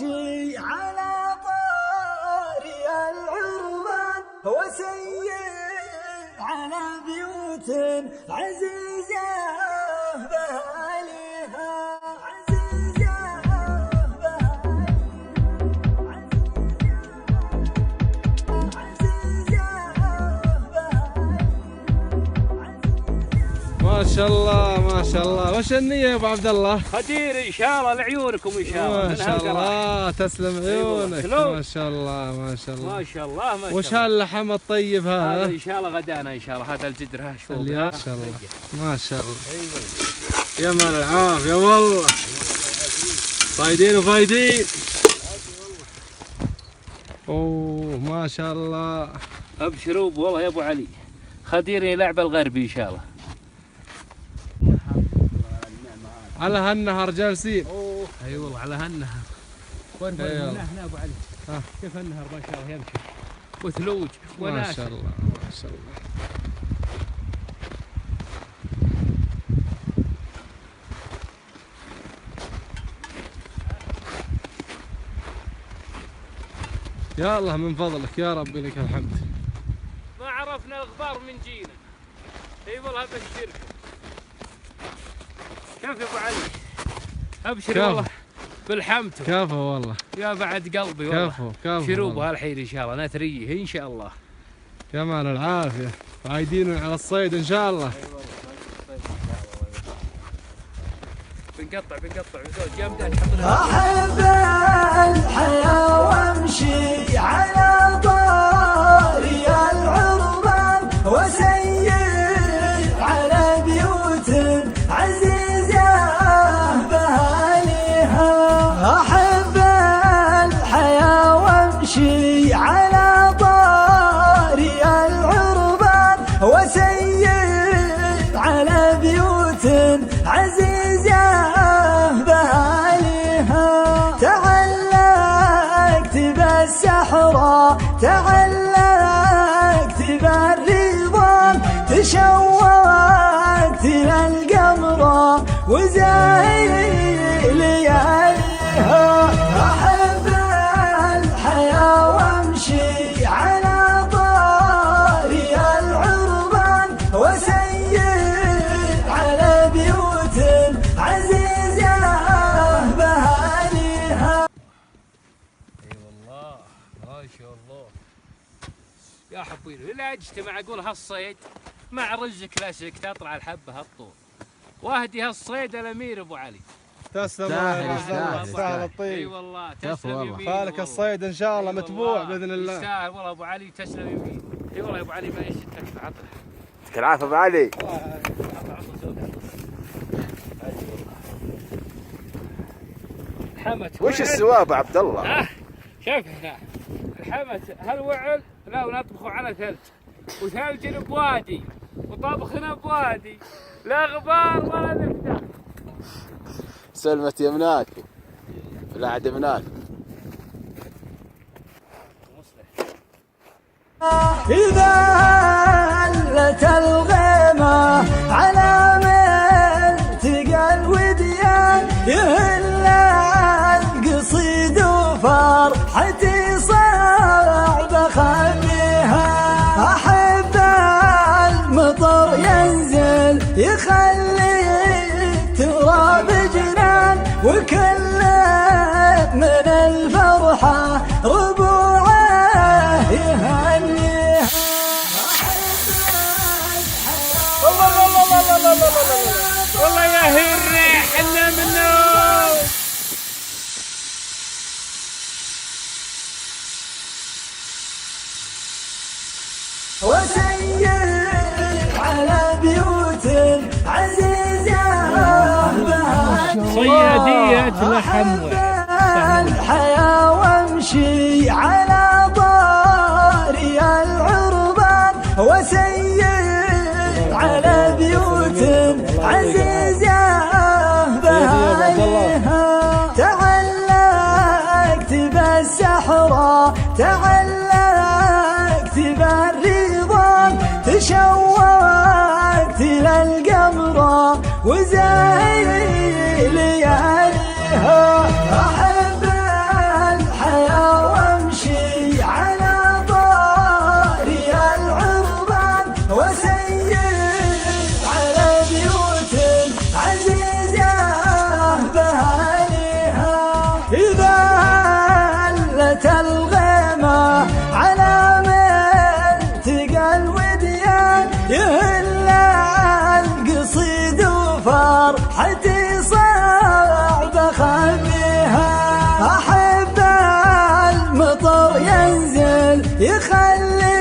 وامشي على طاري العربان وسير على بيوت عزيزة بأهلها ما شاء الله ما شاء الله. وش النية يا ابو عبد الله؟ خدير ان شاء الله لعيونكم ان شاء الله. ما شاء الله تسلم عيونك. ما شاء الله ما شاء الله ما شاء الله ما شاء الله. وش هاللحم الطيب هذا؟ ان شاء الله غدانا ان شاء الله. هذا الجدر ها شوف ما شاء الله ما شاء الله. يا مال العافية والله فايدين وفايدين. اوه ما شاء الله. ابشروا والله يا ابو علي خديري لعب الغربي ان شاء الله. على هالنهر جالسين. اي والله على هالنهر. وين هنا ابو علي؟ كيف النهر ما شاء الله يمشي وثلوج وناس. ما شاء الله ما شاء الله. يا الله من فضلك يا ربي لك الحمد. ما عرفنا الغبار من جينا. اي والله ابشركم. كيف يا ابو علي؟ ابشر والله بالحمد. كفو والله يا بعد قلبي والله. كفو شروب هالحين ان شاء الله نثريه ان شاء الله. يا مال العافيه عايدين على الصيد ان شاء الله. بنقطع جامدة. احب الحياه وامشي على طاري العربان وسير على بيوت عزيزه بأهلها. احب الحياه وامشي على طاري العربان وسير على بيوت عزيزه السحرة تعلقت بالرضوان تشوقت للقمرة وزاهي لياليها. أحب الحياة وامشي على طاري العربان وسير على بيوت عزيزة بأهلها. ما شاء الله يا حبيبي لا اجتمع اقول هالصيد مع رزق كلاسيك تطلع الحبه هالطول واهدي هالصيد الامير ابو علي. تسلم يستاهل الطيب. اي والله تسلم يمين. خالك الصيد ان شاء الله متبوع باذن الله. يستاهل والله ابو علي تسلم يمين. اي والله يا ابو علي ما يشتك عطله. يعطيك العافيه ابو علي. الحمت وش السواب عبد الله؟ شوف هنا الحمت هالوعل لا ونطبخه على ثلج وثلج بوادي وطبخنا بوادي لا غبار ولا نفتح. سلمة يمناك لا عدمناك. إذا هلت الغيمة على ملتقى الوديان يهل القصيد وفرحتي صعب أخبيها. أحب المطر ينزل يخلي التراب جنان وكل من الفرحة ربوعه يهنيها. والله يا هي الريح حنا منه. وسير على بيوت عزيزة صيادية لحم الحياة وامشي على طاري العربان وسير على بيوت عزيزة بأهلها. تعلقت بالسحرة تعلقت بالرضوان تشوقت للقمرة وزاهي لياليها. يخلي